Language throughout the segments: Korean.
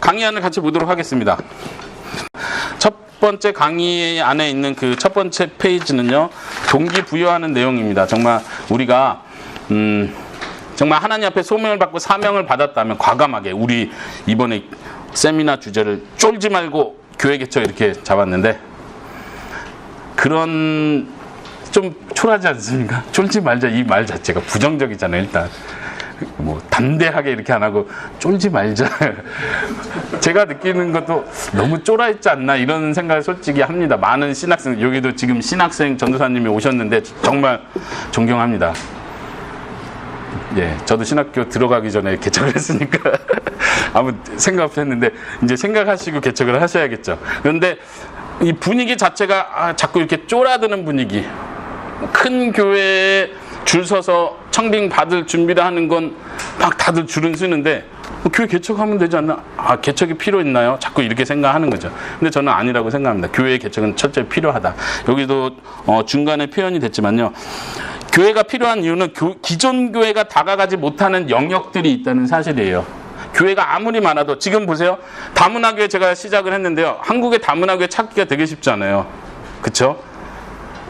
강의안을 같이 보도록 하겠습니다. 첫 번째 강의 안에 있는 그 첫 번째 페이지는요, 동기부여하는 내용입니다. 정말 우리가 정말 하나님 앞에 소명을 받고 사명을 받았다면 과감하게, 우리 이번에 세미나 주제를 쫄지 말고 교회 개척 이렇게 잡았는데, 그런 좀 초라하지 않습니까? 쫄지 말자, 이 말 자체가 부정적이잖아요. 일단 뭐 담대하게 이렇게 안 하고 쫄지 말자. 제가 느끼는 것도 너무 쫄아있지 않나, 이런 생각을 솔직히 합니다. 많은 신학생, 여기도 지금 신학생 전도사님이 오셨는데 정말 존경합니다. 예, 저도 신학교 들어가기 전에 개척을 했으니까 아무 생각 없이 했는데, 이제 생각하시고 개척을 하셔야겠죠. 그런데 이 분위기 자체가 자꾸 이렇게 쫄아드는 분위기, 큰 교회에 줄 서서 청빙 받을 준비를 하는 건 막 다들 줄은 서는데, 교회 개척하면 되지 않나? 개척이 필요 있나요? 자꾸 이렇게 생각하는 거죠. 근데 저는 아니라고 생각합니다. 교회의 개척은 철저히 필요하다. 여기도 중간에 표현이 됐지만요, 교회가 필요한 이유는 기존 교회가 다가가지 못하는 영역들이 있다는 사실이에요. 교회가 아무리 많아도, 지금 보세요. 다문화교회 제가 시작을 했는데요, 한국의 다문화교회 찾기가 되게 쉽지 않아요. 그쵸?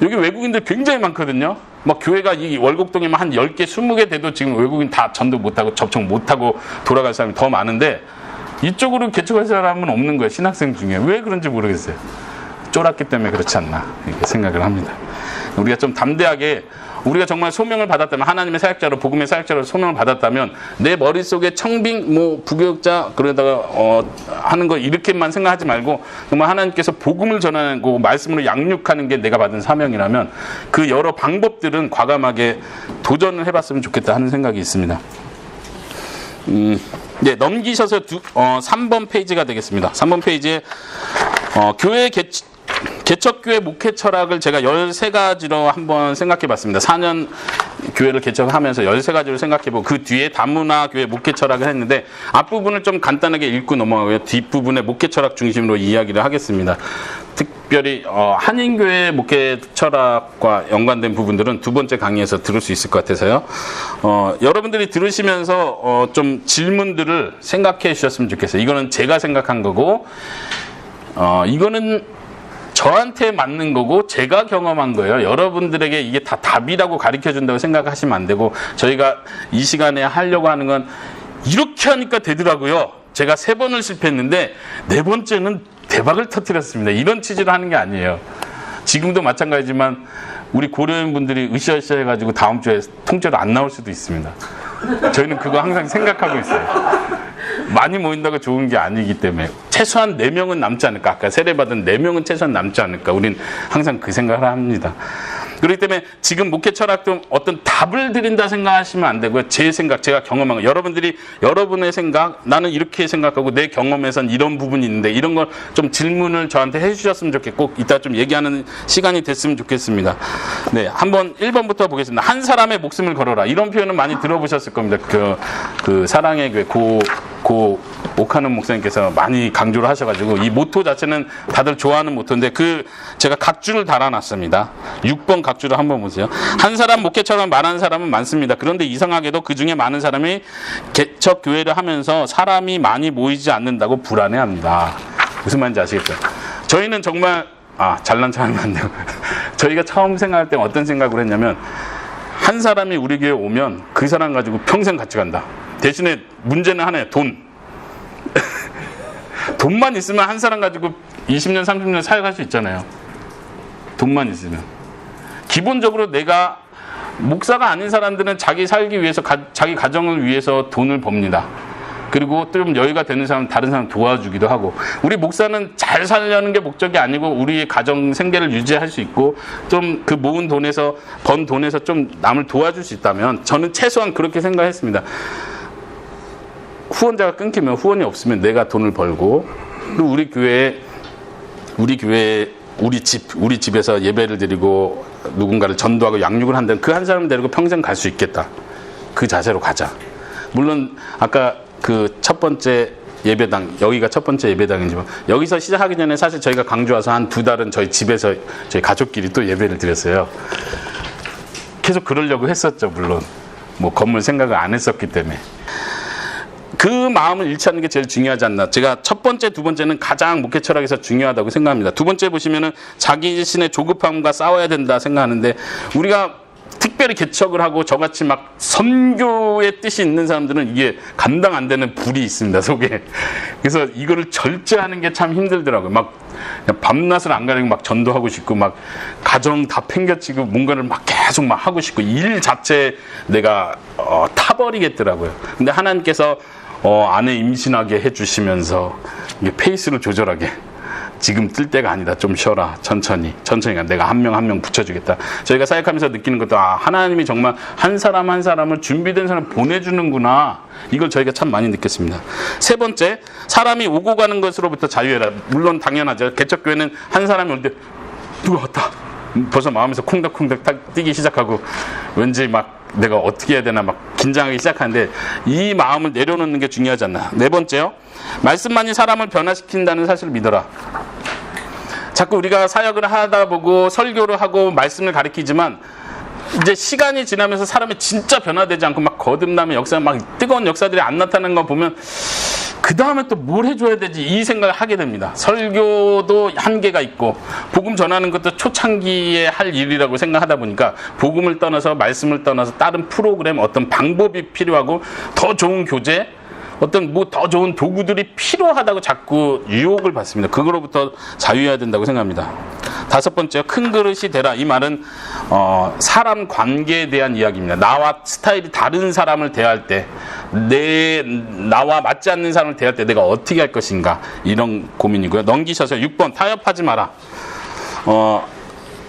여기 외국인들 굉장히 많거든요. 막 교회가 이 월곡동에만 한 10개, 20개 돼도 지금 외국인 다 전도 못하고 접촉 못하고 돌아갈 사람이 더 많은데, 이쪽으로 개척할 사람은 없는 거예요. 신학생 중에. 왜 그런지 모르겠어요. 쫄았기 때문에 그렇지 않나, 이렇게 생각을 합니다. 우리가 좀 담대하게, 우리가 정말 소명을 받았다면, 하나님의 사역자로, 복음의 사역자로 소명을 받았다면, 내 머릿속에 청빙, 부교육자, 그러다가 하는 거 이렇게만 생각하지 말고, 정말 하나님께서 복음을 전하는 거, 말씀으로 양육하는 게 내가 받은 사명이라면, 그 여러 방법들은 과감하게 도전을 해봤으면 좋겠다 하는 생각이 있습니다. 네, 넘기셔서 3번 페이지가 되겠습니다. 3번 페이지에 교회 개척교회 목회 철학을 제가 13가지로 한번 생각해 봤습니다. 4년 교회를 개척하면서 13가지로 생각해 보고, 그 뒤에 다문화 교회 목회 철학을 했는데, 앞부분을 좀 간단하게 읽고 넘어가고요, 뒷부분에 목회 철학 중심으로 이야기를 하겠습니다. 특별히 한인교회 목회 철학과 연관된 부분들은 두 번째 강의에서 들을 수 있을 것 같아서요. 여러분들이 들으시면서 좀 질문들을 생각해 주셨으면 좋겠어요. 이거는 제가 생각한 거고, 이거는 저한테 맞는 거고 제가 경험한 거예요. 여러분들에게 이게 다 답이라고 가르쳐 준다고 생각하시면 안 되고, 저희가 이 시간에 하려고 하는 건 이렇게 하니까 되더라고요. 제가 3번을 실패했는데 4번째는 대박을 터뜨렸습니다. 이런 취지로 하는 게 아니에요. 지금도 마찬가지지만 우리 고려인 분들이 으쌰으쌰 해가지고 다음 주에 통째로 안 나올 수도 있습니다. 저희는 그거 항상 생각하고 있어요. 많이 모인다고 좋은 게 아니기 때문에 최소한 4명은 남지 않을까. 아까 세례받은 4명은 최소한 남지 않을까. 우린 항상 그 생각을 합니다. 그렇기 때문에 지금 목회 철학도 어떤 답을 드린다 생각하시면 안 되고요. 제 생각, 제가 경험한 거, 여러분들이 여러분의 생각, 나는 이렇게 생각하고 내 경험에선 이런 부분이 있는데, 이런 걸 좀 질문을 저한테 해주셨으면 좋겠고, 이따 좀 얘기하는 시간이 됐으면 좋겠습니다. 네, 한번 1번부터 보겠습니다. 한 사람의 목숨을 걸어라. 이런 표현은 많이 들어보셨을 겁니다. 그 사랑의 교회 고 오카는 목사님께서 많이 강조를 하셔가지고, 이 모토 자체는 다들 좋아하는 모토인데, 제가 각주를 달아놨습니다. 6번 각주를 한번 보세요. 한 사람 목회처럼 말하는 사람은 많습니다. 그런데 이상하게도 그 중에 많은 사람이 개척 교회를 하면서 사람이 많이 모이지 않는다고 불안해합니다. 무슨 말인지 아시겠죠? 저희는 정말 잘난 척하면 안 돼요. 저희가 처음 생각할 때 어떤 생각을 했냐면, 한 사람이 우리 교회에 오면 그 사람 가지고 평생 같이 간다. 대신에 문제는 하나예요. 돈만 있으면 한 사람 가지고 20년, 30년 사역할 수 있잖아요. 돈만 있으면. 기본적으로 내가 목사가 아닌 사람들은 자기 살기 위해서, 자기 가정을 위해서 돈을 법니다. 그리고 좀 여유가 되는 사람은 다른 사람 도와주기도 하고, 우리 목사는 잘 살려는 게 목적이 아니고 우리의 가정 생계를 유지할 수 있고, 좀 그 모은 돈에서, 번 돈에서 좀 남을 도와줄 수 있다면, 저는 최소한 그렇게 생각했습니다. 후원자가 끊기면, 후원이 없으면 내가 돈을 벌고, 또 우리 집에서 예배를 드리고 누군가를 전도하고 양육을 한다면 그 한 사람을 데리고 평생 갈 수 있겠다. 그 자세로 가자. 물론 아까 그 첫 번째 예배당, 여기가 첫 번째 예배당이지만, 여기서 시작하기 전에 사실 저희가 광주 와서 한 2달은 저희 집에서 저희 가족끼리 또 예배를 드렸어요. 계속 그러려고 했었죠. 물론 뭐 건물 생각을 안 했었기 때문에. 그 마음을 잃지 않는 게 제일 중요하지 않나. 제가 첫 번째, 두 번째는 가장 목회 철학에서 중요하다고 생각합니다. 두 번째 보시면은 자기 자신의 조급함과 싸워야 된다 생각하는데, 우리가 특별히 개척을 하고 저같이 막 선교의 뜻이 있는 사람들은 이게 감당 안 되는 불이 있습니다, 속에. 그래서 이거를 절제하는 게 참 힘들더라고요. 막 그냥 밤낮을 안 가리고 막 전도하고 싶고, 막 가정 다 팽겨치고 뭔가를 막 계속 막 하고 싶고, 일 자체에 내가 타버리겠더라고요. 근데 하나님께서 아내 임신하게 해주시면서 이게 페이스를 조절하게, 지금 뜰 때가 아니다, 좀 쉬어라, 천천히 내가 한 명 한 명 붙여주겠다. 저희가 사역하면서 느끼는 것도, 하나님이 정말 한 사람 한 사람을 준비된 사람을 보내주는구나, 이걸 저희가 참 많이 느꼈습니다. 세 번째, 사람이 오고 가는 것으로부터 자유해라. 물론 당연하죠. 개척교회는 한 사람이 올 때 누가 왔다, 벌써 마음에서 콩닥콩닥 뛰기 시작하고, 왠지 막 내가 어떻게 해야 되나 막 긴장하기 시작하는데, 이 마음을 내려놓는 게 중요하지 않나. 네 번째요, 말씀만이 사람을 변화시킨다는 사실을 믿어라. 자꾸 우리가 사역을 하다 보고 설교를 하고 말씀을 가르치지만, 이제 시간이 지나면서 사람이 진짜 변화되지 않고 막 거듭남의 역사, 막 뜨거운 역사들이 안 나타나는 거 보면, 그 다음에 또 뭘 해줘야 되지, 이 생각을 하게 됩니다. 설교도 한계가 있고, 복음 전하는 것도 초창기에 할 일이라고 생각하다 보니까, 복음을 떠나서, 말씀을 떠나서 다른 프로그램, 어떤 방법이 필요하고, 더 좋은 교재, 어떤 뭐 더 좋은 도구들이 필요하다고 자꾸 유혹을 받습니다. 그거로부터 자유해야 된다고 생각합니다. 다섯 번째, 큰 그릇이 되라. 이 말은 사람 관계에 대한 이야기입니다. 나와 스타일이 다른 사람을 대할 때, 나와 맞지 않는 사람을 대할 때 내가 어떻게 할 것인가, 이런 고민이고요. 넘기셔서 6번, 타협하지 마라.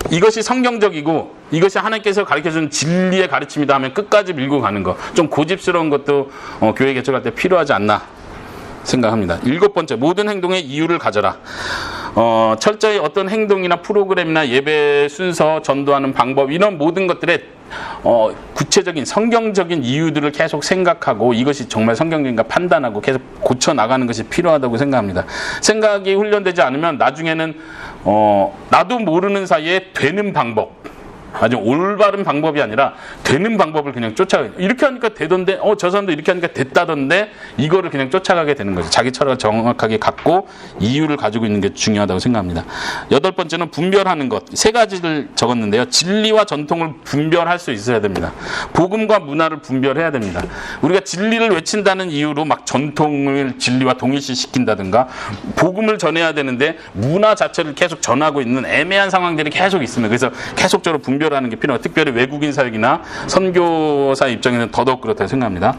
이것이 성경적이고 이것이 하나님께서 가르쳐주는 진리의 가르침이다 하면 끝까지 밀고 가는 거, 좀 고집스러운 것도 교회 개척할 때 필요하지 않나 생각합니다. 일곱 번째, 모든 행동에 이유를 가져라. 철저히 어떤 행동이나 프로그램이나 예배 순서, 전도하는 방법, 이런 모든 것들에 구체적인 성경적인 이유들을 계속 생각하고, 이것이 정말 성경적인가 판단하고 계속 고쳐 나가는 것이 필요하다고 생각합니다. 생각이 훈련되지 않으면 나중에는 나도 모르는 사이에 되는 방법, 아주 올바른 방법이 아니라 되는 방법을 그냥 쫓아가요. 이렇게 하니까 되던데, 저 사람도 이렇게 하니까 됐다던데, 이거를 그냥 쫓아가게 되는 거죠. 자기 철학을 정확하게 갖고 이유를 가지고 있는 게 중요하다고 생각합니다. 여덟 번째는 분별하는 것. 세 가지를 적었는데요. 진리와 전통을 분별할 수 있어야 됩니다. 복음과 문화를 분별해야 됩니다. 우리가 진리를 외친다는 이유로 막 전통을 진리와 동일시시킨다든가, 복음을 전해야 되는데 문화 자체를 계속 전하고 있는 애매한 상황들이 계속 있습니다. 그래서 계속적으로 분별하는 게 필요해요. 특별히 외국인 사역이나 선교사 입장에서는 더더욱 그렇다고 생각합니다.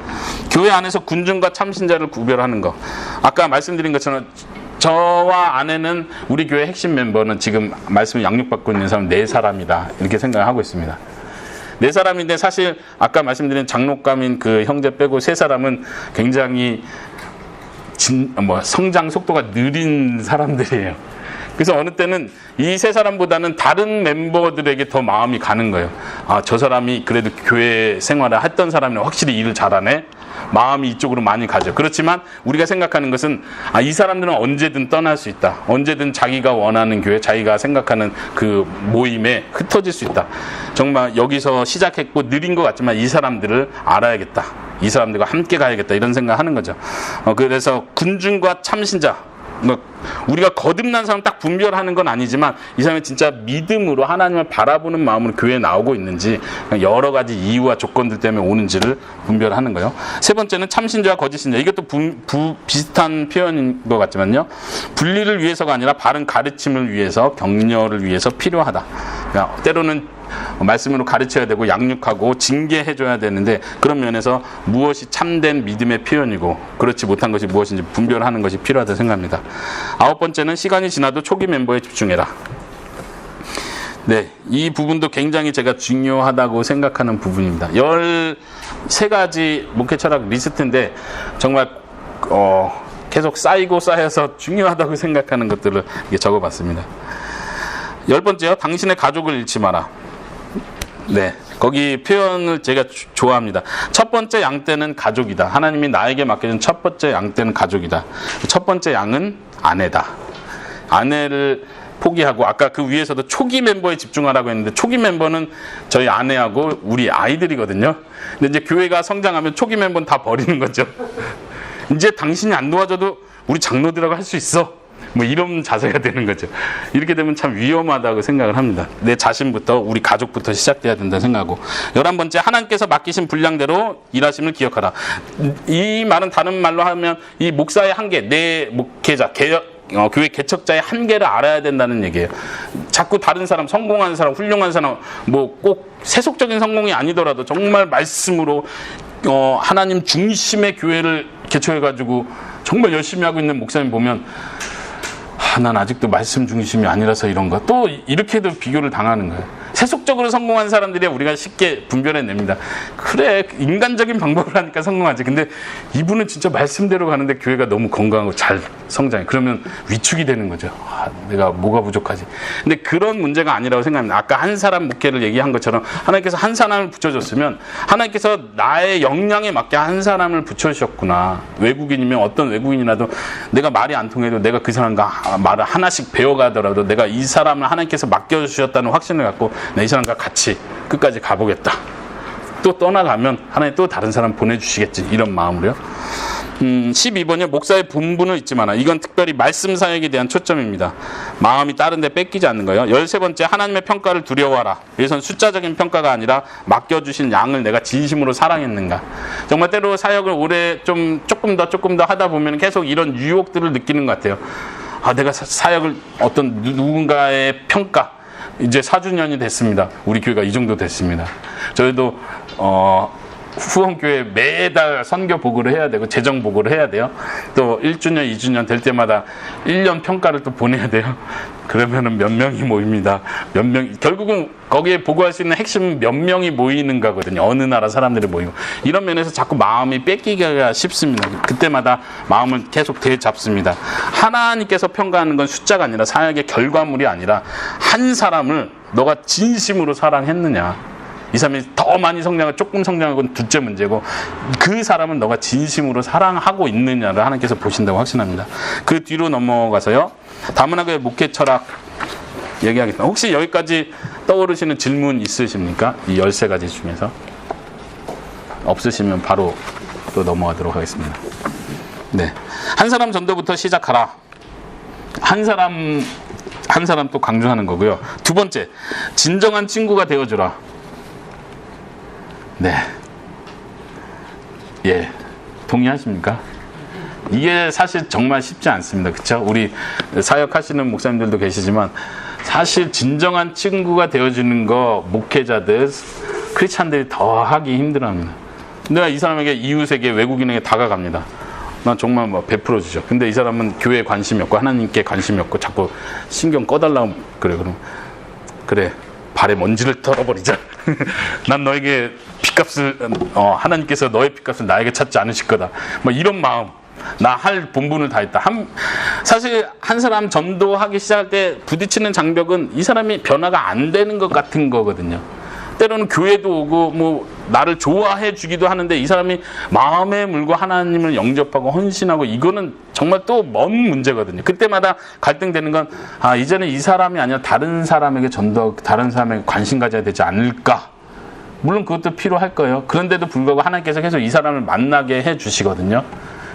교회 안에서 군중과 참신자를 구별하는 거. 아까 말씀드린 것처럼 저와 아내는, 우리 교회 핵심 멤버는 지금 말씀을 양육받고 있는 사람 4사람이다, 이렇게 생각하고 있습니다. 4사람인데 사실 아까 말씀드린 장로감인 그 형제 빼고 3사람은 굉장히 성장 속도가 느린 사람들이에요. 그래서 어느 때는 이 3사람보다는 다른 멤버들에게 더 마음이 가는 거예요. 저 사람이 그래도 교회 생활을 했던 사람이 확실히 일을 잘하네, 마음이 이쪽으로 많이 가죠. 그렇지만 우리가 생각하는 것은, 이 사람들은 언제든 떠날 수 있다, 언제든 자기가 원하는 교회, 자기가 생각하는 그 모임에 흩어질 수 있다. 정말 여기서 시작했고 느린 것 같지만 이 사람들을 알아야겠다, 이 사람들과 함께 가야겠다, 이런 생각하는 거죠. 그래서 군중과 참신자, 우리가 거듭난 사람 딱 분별하는 건 아니지만, 이 사람이 진짜 믿음으로 하나님을 바라보는 마음으로 교회에 나오고 있는지, 여러 가지 이유와 조건들 때문에 오는지를 분별하는 거예요. 세 번째는 참신자와 거짓신자. 이것도 비슷한 표현인 것 같지만요, 분리를 위해서가 아니라 바른 가르침을 위해서, 격려를 위해서 필요하다. 그러니까 때로는 말씀으로 가르쳐야 되고 양육하고 징계해줘야 되는데, 그런 면에서 무엇이 참된 믿음의 표현이고 그렇지 못한 것이 무엇인지 분별하는 것이 필요하다고 생각합니다. 아홉 번째는 시간이 지나도 초기 멤버에 집중해라. 네, 이 부분도 굉장히 제가 중요하다고 생각하는 부분입니다. 13가지 목회 철학 리스트인데, 정말 계속 쌓이고 쌓여서 중요하다고 생각하는 것들을 적어봤습니다. 10번째요, 당신의 가족을 잃지 마라. 네, 거기 표현을 제가 좋아합니다. 첫 번째 양떼는 가족이다. 하나님이 나에게 맡겨준 첫 번째 양떼는 가족이다. 첫 번째 양은 아내다. 아내를 포기하고, 아까 그 위에서도 초기 멤버에 집중하라고 했는데, 초기 멤버는 저희 아내하고 우리 아이들이거든요. 근데 이제 교회가 성장하면 초기 멤버는 다 버리는 거죠. 이제 당신이 안 도와줘도 우리 장로들하고 할 수 있어. 뭐 이런 자세가 되는 거죠. 이렇게 되면 참 위험하다고 생각을 합니다. 내 자신부터, 우리 가족부터 시작돼야 된다 생각하고. 11번째, 하나님께서 맡기신 분량대로 일하심을 기억하라. 이 말은 다른 말로 하면 이 목사의 한계, 내 목회자, 교회 개척자의 한계를 알아야 된다는 얘기예요. 자꾸 다른 사람, 성공한 사람, 훌륭한 사람, 뭐 꼭 세속적인 성공이 아니더라도 정말 말씀으로 하나님 중심의 교회를 개척해가지고 정말 열심히 하고 있는 목사님 보면 난 아직도 말씀 중심이 아니라서 이런가? 또 이렇게도 비교를 당하는 거예요. 세속적으로 성공한 사람들이 우리가 쉽게 분별해냅니다. 그래, 인간적인 방법을 하니까 성공하지. 근데 이분은 진짜 말씀대로 가는데 교회가 너무 건강하고 잘 성장해. 그러면 위축이 되는 거죠. 내가 뭐가 부족하지. 근데 그런 문제가 아니라고 생각합니다. 아까 한 사람 목회를 얘기한 것처럼 하나님께서 한 사람을 붙여줬으면 하나님께서 나의 역량에 맞게 한 사람을 붙여주셨구나. 외국인이면 어떤 외국인이라도 내가 말이 안 통해도 내가 그 사람과 말을 하나씩 배워가더라도 내가 이 사람을 하나님께서 맡겨주셨다는 확신을 갖고 내 이 사람과 같이 끝까지 가보겠다. 또 떠나가면 하나님 또 다른 사람 보내주시겠지. 이런 마음으로요. 12번에 목사의 분분을 잊지 마라. 이건 특별히 말씀 사역에 대한 초점입니다. 마음이 다른 데 뺏기지 않는 거예요. 13번째, 하나님의 평가를 두려워하라. 여기서는 숫자적인 평가가 아니라 맡겨주신 양을 내가 진심으로 사랑했는가. 정말 때로 사역을 오래 조금 더 하다 보면 계속 이런 유혹들을 느끼는 것 같아요. 내가 사역을 어떤 누군가의 평가, 이제 4주년이 됐습니다. 우리 교회가 이 정도 됐습니다. 저희도 후원교회 매달 선교 보고를 해야 되고 재정 보고를 해야 돼요. 또 1주년, 2주년 될 때마다 1년 평가를 또 보내야 돼요. 그러면은 몇 명이 모입니다. 결국은 거기에 보고할 수 있는 핵심은 몇 명이 모이는가거든요. 어느 나라 사람들이 모이고. 이런 면에서 자꾸 마음이 뺏기기가 쉽습니다. 그때마다 마음을 계속 되잡습니다. 하나님께서 평가하는 건 숫자가 아니라 사역의 결과물이 아니라 한 사람을 너가 진심으로 사랑했느냐. 이 사람이 더 많이 성장하고 조금 성장하고는 둘째 문제고 그 사람은 너가 진심으로 사랑하고 있느냐를 하나님께서 보신다고 확신합니다. 그 뒤로 넘어가서요. 다문화교회 목회 철학 얘기하겠습니다. 혹시 여기까지 떠오르시는 질문 있으십니까? 이 13가지 중에서. 없으시면 바로 또 넘어가도록 하겠습니다. 네, 한 사람 전도부터 시작하라. 한 사람 또 강조하는 거고요. 두 번째, 진정한 친구가 되어주라. 네. 예. 동의하십니까? 이게 사실 정말 쉽지 않습니다. 그쵸? 우리 사역하시는 목사님들도 계시지만 사실 진정한 친구가 되어주는 거 목회자들, 크리스찬들이 더 하기 힘들어합니다. 내가 이 사람에게 이웃에게 외국인에게 다가갑니다. 난 정말 뭐 베풀어주죠. 근데 이 사람은 교회에 관심이 없고 하나님께 관심이 없고 자꾸 신경 꺼달라고 그래. 그럼 그래. 발에 먼지를 털어버리자. 난 너에게 핏값을 하나님께서 너의 핏값을 나에게 찾지 않으실 거다. 뭐 이런 마음. 나 할 본분을 다 했다. 사실 한 사람 전도하기 시작할 때 부딪히는 장벽은 이 사람이 변화가 안 되는 것 같은 거거든요. 때로는 교회도 오고 뭐 나를 좋아해 주기도 하는데 이 사람이 마음에 물고 하나님을 영접하고 헌신하고 이거는 정말 또 먼 문제거든요. 그때마다 갈등되는 건 이제는 이 사람이 아니라 다른 사람에게 다른 사람에게 관심 가져야 되지 않을까. 물론 그것도 필요할 거예요. 그런데도 불구하고 하나님께서 계속 이 사람을 만나게 해 주시거든요.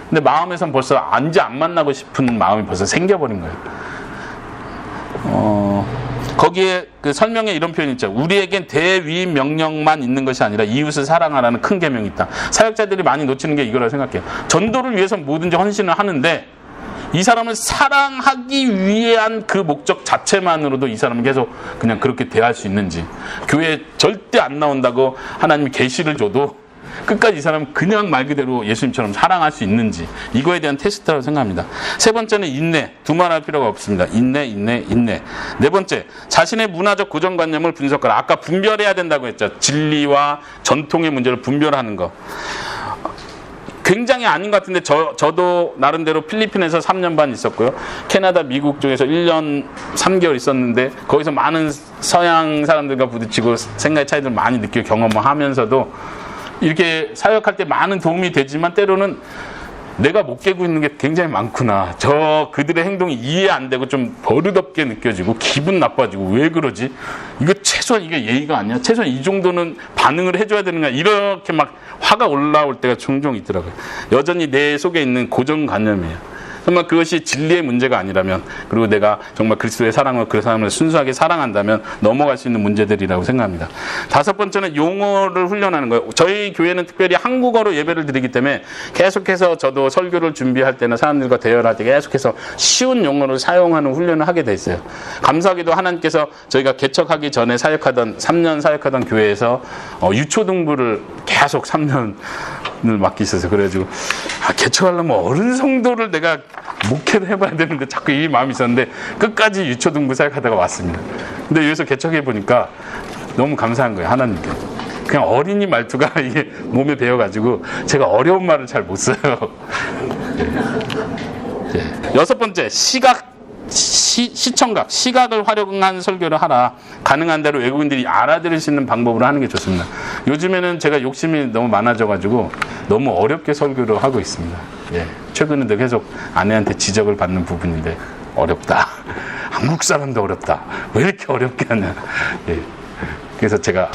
근데 마음에선 벌써 이제 안 만나고 싶은 마음이 벌써 생겨버린 거예요. 거기에 그 설명에 이런 표현이 있죠. 우리에겐 대위 명령만 있는 것이 아니라 이웃을 사랑하라는 큰 계명이 있다. 사역자들이 많이 놓치는 게 이거라고 생각해요. 전도를 위해서 뭐든지 헌신을 하는데 이 사람을 사랑하기 위한 그 목적 자체만으로도 이 사람은 계속 그냥 그렇게 대할 수 있는지, 교회에 절대 안 나온다고 하나님이 계시를 줘도 끝까지 이 사람은 그냥 말 그대로 예수님처럼 사랑할 수 있는지, 이거에 대한 테스트라고 생각합니다. 세 번째는 인내. 두말할 필요가 없습니다. 인내. 네 번째, 자신의 문화적 고정관념을 분석하라. 아까 분별해야 된다고 했죠. 진리와 전통의 문제를 분별하는 거. 굉장히 아닌 것 같은데 저도 나름대로 필리핀에서 3년 반 있었고요. 캐나다, 미국 중에서 1년 3개월 있었는데 거기서 많은 서양 사람들과 부딪히고 생각의 차이들을 많이 느끼고 경험하면서도 이렇게 사역할 때 많은 도움이 되지만 때로는 내가 못 깨고 있는 게 굉장히 많구나. 그들의 행동이 이해 안 되고 좀 버릇없게 느껴지고 기분 나빠지고 왜 그러지? 이거 최소한 이게 예의가 아니야? 최소한 이 정도는 반응을 해줘야 되는 거야? 이렇게 막 화가 올라올 때가 종종 있더라고요. 여전히 내 속에 있는 고정관념이에요. 정말 그것이 진리의 문제가 아니라면, 그리고 내가 정말 그리스도의 사랑으로 그 사람을 순수하게 사랑한다면 넘어갈 수 있는 문제들이라고 생각합니다. 다섯 번째는 용어를 훈련하는 거예요. 저희 교회는 특별히 한국어로 예배를 드리기 때문에 계속해서 저도 설교를 준비할 때나 사람들과 대화할 때 계속해서 쉬운 용어를 사용하는 훈련을 하게 돼 있어요. 감사하게도 하나님께서 저희가 개척하기 전에 3년 사역하던 교회에서 유초등부를 계속 3년을 맡기셔서, 그래가지고 개척하려면 어른 성도를 내가 목회를 해봐야 되는데 자꾸 이 마음이 있었는데 끝까지 유초등부 사역하다가 왔습니다. 근데 여기서 개척해 보니까 너무 감사한 거예요. 하나님께. 그냥 어린이 말투가 이게 몸에 배어가지고 제가 어려운 말을 잘 못 써요. 여섯 번째, 시청각, 시각을 활용한 설교를 하라. 가능한 대로 외국인들이 알아들을 수 있는 방법으로 하는 게 좋습니다. 요즘에는 제가 욕심이 너무 많아져가지고 너무 어렵게 설교를 하고 있습니다. 최근에도 계속 아내한테 지적을 받는 부분인데, 어렵다. 한국 사람도 어렵다. 왜 이렇게 어렵게 하냐. 그래서 제가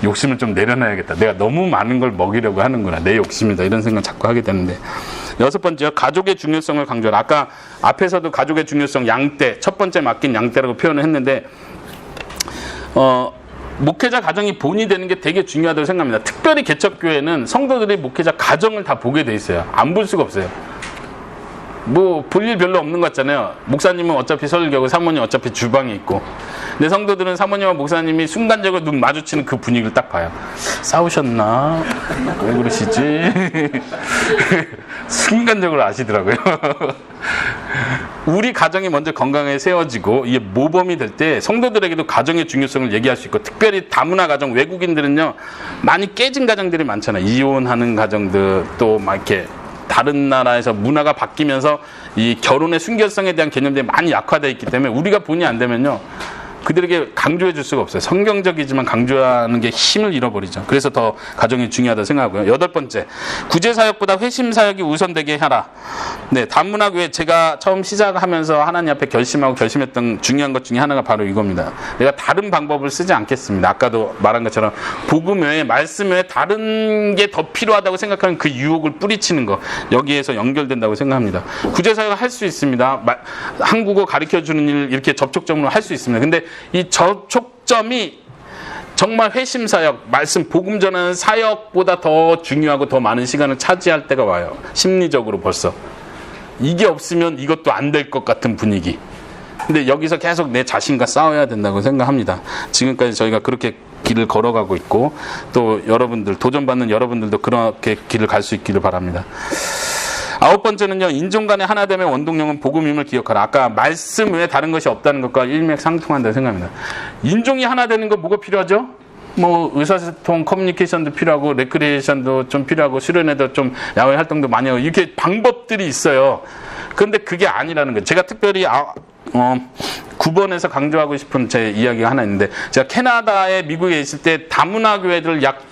욕심을 좀 내려놔야겠다. 내가 너무 많은 걸 먹이려고 하는구나. 내 욕심이다. 이런 생각 자꾸 하게 되는데. 여섯 번째요, 가족의 중요성을 강조하라. 아까 앞에서도 가족의 중요성, 양떼, 첫 번째 맡긴 양떼라고 표현을 했는데, 목회자 가정이 본이 되는 게 되게 중요하다고 생각합니다. 특별히 개척교회는 성도들이 목회자 가정을 다 보게 돼 있어요. 안 볼 수가 없어요. 뭐 볼 일 별로 없는 것 같잖아요. 목사님은 어차피 설교하고 사모님 어차피 주방에 있고, 근데 성도들은 사모님과 목사님이 순간적으로 눈 마주치는 그 분위기를 딱 봐요. 싸우셨나? 왜 그러시지? 순간적으로 아시더라고요. 우리 가정이 먼저 건강하게 세워지고 이게 모범이 될 때 성도들에게도 가정의 중요성을 얘기할 수 있고, 특별히 다문화 가정, 외국인들은요 많이 깨진 가정들이 많잖아요. 이혼하는 가정들, 또 막 이렇게 다른 나라에서 문화가 바뀌면서 이 결혼의 순결성에 대한 개념들이 많이 약화되어 있기 때문에 우리가 본이 안 되면요 그들에게 강조해 줄 수가 없어요. 성경적이지만 강조하는 게 힘을 잃어버리죠. 그래서 더 가정이 중요하다고 생각하고요. 여덟 번째, 구제사역보다 회심사역이 우선되게 하라. 다문화 교회, 제가 처음 시작하면서 하나님 앞에 결심했던 중요한 것 중에 하나가 바로 이겁니다. 내가 다른 방법을 쓰지 않겠습니다. 아까도 말한 것처럼 복음 외에, 말씀 외에 다른 게 더 필요하다고 생각하는 그 유혹을 뿌리치는 거, 여기에서 연결된다고 생각합니다. 구제사역을 할 수 있습니다. 한국어 가르쳐주는 일 이렇게 접촉점으로 할 수 있습니다. 근데 이 접촉점이 정말 회심사역, 말씀 복음 전하는 사역보다 더 중요하고 더 많은 시간을 차지할 때가 와요. 심리적으로 벌써 이게 없으면 이것도 안 될 것 같은 분위기. 근데 여기서 계속 내 자신과 싸워야 된다고 생각합니다. 지금까지 저희가 그렇게 길을 걸어가고 있고, 또 여러분들, 도전받는 여러분들도 그렇게 길을 갈 수 있기를 바랍니다. 아홉 번째는요, 인종 간의 하나됨의 원동력은 복음임을 기억하라. 아까 말씀 외에 다른 것이 없다는 것과 일맥상통한다고 생각합니다. 인종이 하나 되는 거 뭐가 필요하죠? 뭐 의사소통, 커뮤니케이션도 필요하고, 레크리에이션도 좀 필요하고, 수련회도 좀 야외 활동도 많이 하고, 이렇게 방법들이 있어요. 그런데 그게 아니라는 거예요. 제가 특별히 9번에서 강조하고 싶은 제 이야기가 하나 있는데, 제가 캐나다에, 미국에 있을 때 다문화 교회들 약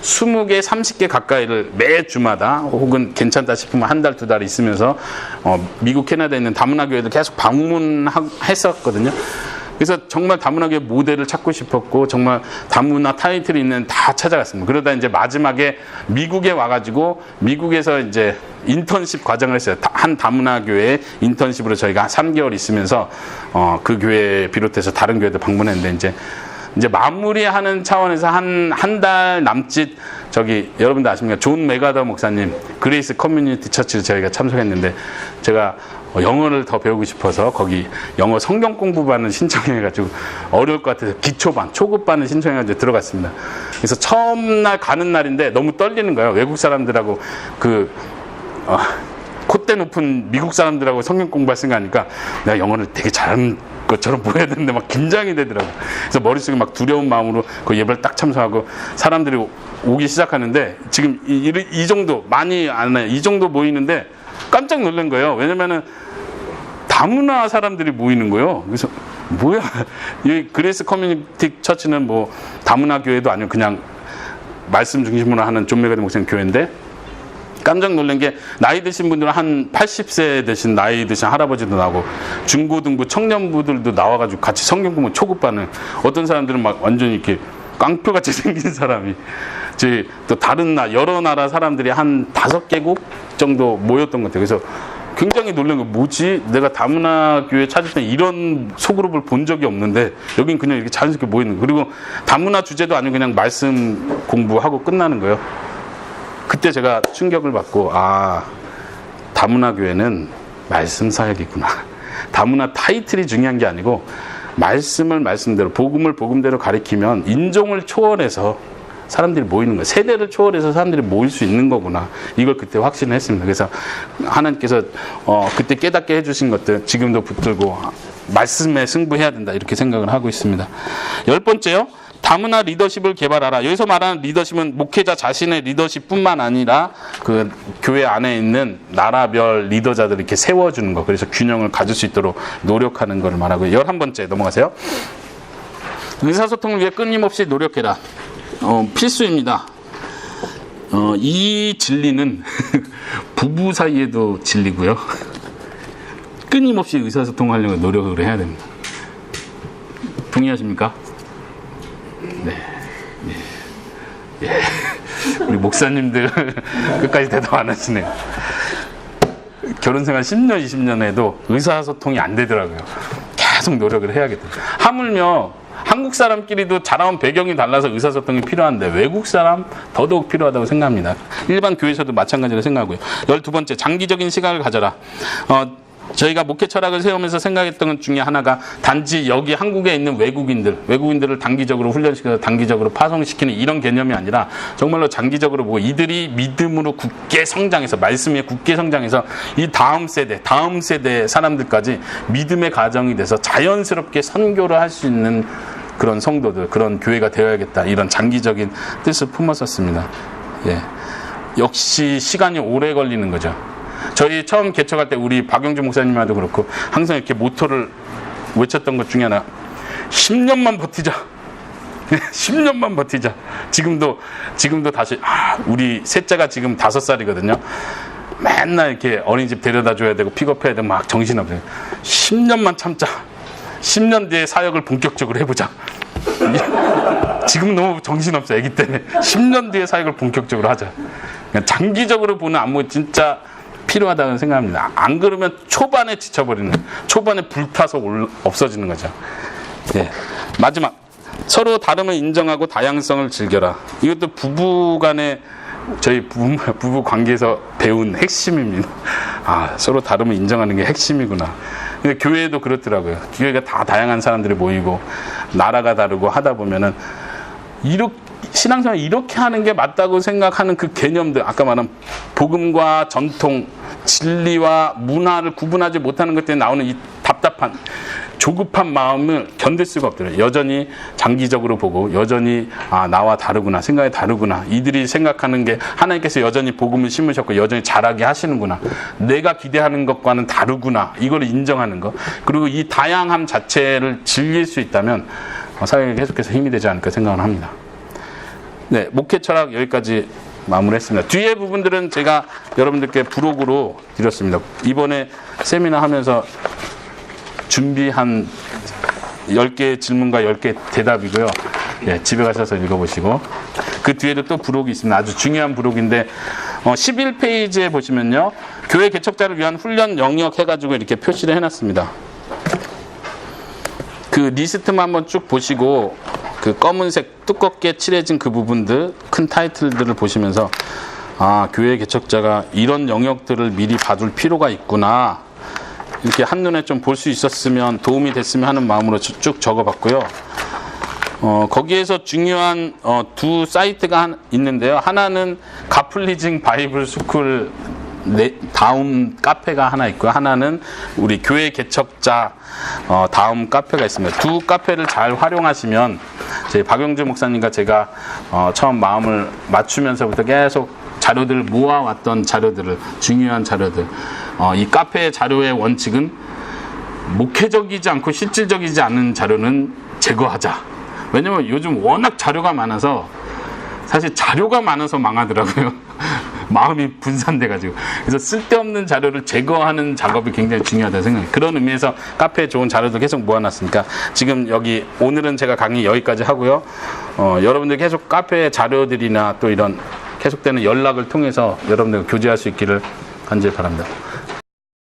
20개, 30개 가까이를 매 주마다, 혹은 괜찮다 싶으면 한 달, 두 달 있으면서 미국, 캐나다에 있는 다문화 교회들 계속 방문했었거든요. 그래서 정말 다문화 교회 모델을 찾고 싶었고, 정말 다문화 타이틀이 있는 다 찾아갔습니다. 그러다 이제 마지막에 미국에 와가지고, 미국에서 이제 인턴십 과정을 했어요. 한 다문화 교회 인턴십으로 저희가 한 3개월 있으면서 그 교회 비롯해서 다른 교회도 방문했는데, 이제 마무리하는 차원에서 한 달 남짓, 여러분들 아십니까? 존 메가더 목사님 그레이스 커뮤니티 처치를 저희가 참석했는데, 제가 영어를 더 배우고 싶어서 거기 영어 성경 공부반을 신청해가지고, 어려울 것 같아서 기초반, 초급반을 신청해가지고 들어갔습니다. 그래서 처음 날 가는 날인데 너무 떨리는 거예요. 외국 사람들하고 콧대 높은 미국 사람들하고 성경 공부할 생각하니까 내가 영어를 되게 잘하는 것처럼 보여야 되는데 막 긴장이 되더라고요. 그래서 머릿속에 막 두려운 마음으로 그 예배를 딱 참석하고, 사람들이 오기 시작하는데, 지금 이 정도, 많이 안 해요. 이 정도 모이는데 깜짝 놀란 거예요. 왜냐면은 다문화 사람들이 모이는 거예요. 그래서 뭐야, 이 그레이스 커뮤니티 처치는 뭐 다문화 교회도 아니고 그냥 말씀 중심으로 하는 존 메가더 목사님 교회인데, 깜짝 놀란 게 나이 드신 분들은 한 80세 되신 나이 드신 할아버지도 나오고 중고등부 청년부들도 나와가지고 같이 성경 공부 초급반을 어떤 사람들은 막 완전히 이렇게 깡표같이 생긴 사람이 이제 또 다른 여러 나라 사람들이 한 5개국 정도 모였던 것 같아요. 그래서 굉장히 놀란 거 뭐지? 내가 다문화 교회 찾을 때 이런 소그룹을 본 적이 없는데 여긴 그냥 이렇게 자연스럽게 모이는 거예요. 그리고 다문화 주제도 아니고 그냥 말씀 공부하고 끝나는 거예요. 그때 제가 충격을 받고 다문화 교회는 말씀 사역이구나. 다문화 타이틀이 중요한 게 아니고 말씀을 말씀대로 복음을 복음대로 가리키면 인종을 초월해서 사람들이 모이는 거예요. 세대를 초월해서 사람들이 모일 수 있는 거구나. 이걸 그때 확신을 했습니다. 그래서 하나님께서 그때 깨닫게 해주신 것들 지금도 붙들고 말씀에 승부해야 된다 이렇게 생각을 하고 있습니다. 10번째요. 다문화 리더십을 개발하라. 여기서 말하는 리더십은 목회자 자신의 리더십뿐만 아니라 그 교회 안에 있는 나라별 리더자들을 이렇게 세워주는 거. 그래서 균형을 가질 수 있도록 노력하는 걸 말하고요. 11번째 넘어가세요. 의사소통을 위해 끊임없이 노력해라. 필수입니다. 이 진리는 부부 사이에도 진리고요. 끊임없이 의사소통하려고 노력을 해야 됩니다. 동의하십니까? 네. 예. 우리 목사님들 끝까지 대답 안 하시네요. 결혼생활 10년, 20년 해도 의사소통이 안 되더라고요. 계속 노력을 해야겠다. 하물며 한국 사람끼리도 자라온 배경이 달라서 의사소통이 필요한데 외국 사람 더더욱 필요하다고 생각합니다. 일반 교회에서도 마찬가지로 생각하고요. 12번째, 장기적인 시각을 가져라. 저희가 목회 철학을 세우면서 생각했던 것 중에 하나가 단지 여기 한국에 있는 외국인들을 단기적으로 훈련시켜서 단기적으로 파송시키는 이런 개념이 아니라 정말로 장기적으로 보고 이들이 믿음으로 굳게 성장해서 말씀에 굳게 성장해서 이 다음 세대 사람들까지 믿음의 가정이 돼서 자연스럽게 선교를 할 수 있는 그런 성도들, 그런 교회가 되어야겠다. 이런 장기적인 뜻을 품었었습니다. 예. 역시 시간이 오래 걸리는 거죠. 저희 처음 개척할 때 우리 박영주 목사님한테도 그렇고 항상 이렇게 모토를 외쳤던 것 중에 하나 10년만 버티자. 10년만 버티자. 지금도 다시 우리 셋째가 지금 5살이거든요. 맨날 이렇게 어린이집 데려다 줘야 되고 픽업해야 되고 막 정신없어요. 10년만 참자. 10년 뒤에 사역을 본격적으로 해보자. 지금 너무 정신없어 애기 때문에 10년 뒤에 사역을 본격적으로 하자. 장기적으로 보는 안목이 진짜 필요하다고 생각합니다. 안 그러면 초반에 지쳐버리는, 초반에 불타서 없어지는 거죠. 네. 마지막, 서로 다름을 인정하고 다양성을 즐겨라. 이것도 부부간의 저희 부부 관계에서 배운 핵심입니다. 서로 다름을 인정하는 게 핵심이구나. 근데 교회도 그렇더라고요. 교회가 다 다양한 사람들이 모이고 나라가 다르고 하다 보면은 신앙생활 이렇게 하는 게 맞다고 생각하는 그 개념들, 아까 말한 복음과 전통, 진리와 문화를 구분하지 못하는 것 때문에 나오는 이 답답한, 조급한 마음을 견딜 수가 없더라고요. 여전히 장기적으로 보고 여전히 나와 다르구나, 생각이 다르구나, 이들이 생각하는 게 하나님께서 여전히 복음을 심으셨고 여전히 자라게 하시는구나, 내가 기대하는 것과는 다르구나, 이걸 인정하는 것, 그리고 이 다양함 자체를 즐길 수 있다면 사역에 계속해서 힘이 되지 않을까 생각을 합니다. 네, 목회 철학 여기까지 마무리했습니다. 뒤에 부분들은 제가 여러분들께 부록으로 드렸습니다. 이번에 세미나 하면서 준비한 10개의 질문과 10개의 대답이고요. 예, 집에 가셔서 읽어보시고 그 뒤에도 또 부록이 있습니다. 아주 중요한 부록인데 11페이지에 보시면요, 교회 개척자를 위한 훈련 영역 해가지고 이렇게 표시를 해놨습니다. 그 리스트만 한번 쭉 보시고 그 검은색 두껍게 칠해진 그 부분들, 큰 타이틀들을 보시면서 교회 개척자가 이런 영역들을 미리 봐둘 필요가 있구나, 이렇게 한눈에 좀 볼 수 있었으면, 도움이 됐으면 하는 마음으로 쭉 적어봤고요. 거기에서 중요한 두 사이트가 있는데요. 하나는 가플리징 바이블 스쿨 다음 카페가 하나 있고요. 하나는 우리 교회 개척자 다음 카페가 있습니다. 두 카페를 잘 활용하시면, 저희 박영주 목사님과 제가 처음 마음을 맞추면서부터 계속 자료들을 모아왔던 자료들을, 중요한 자료들, 이 카페 자료의 원칙은 목회적이지 않고 실질적이지 않은 자료는 제거하자. 왜냐면 요즘 워낙 자료가 많아서, 사실 자료가 많아서 망하더라고요. 마음이 분산돼가지고. 그래서 쓸데없는 자료를 제거하는 작업이 굉장히 중요하다고 생각해요. 그런 의미에서 카페에 좋은 자료들 계속 모아놨으니까 지금 여기 오늘은 제가 강의 여기까지 하고요. 여러분들 계속 카페 자료들이나 또 이런 계속되는 연락을 통해서 여러분들 교제할 수 있기를 간절히 바랍니다.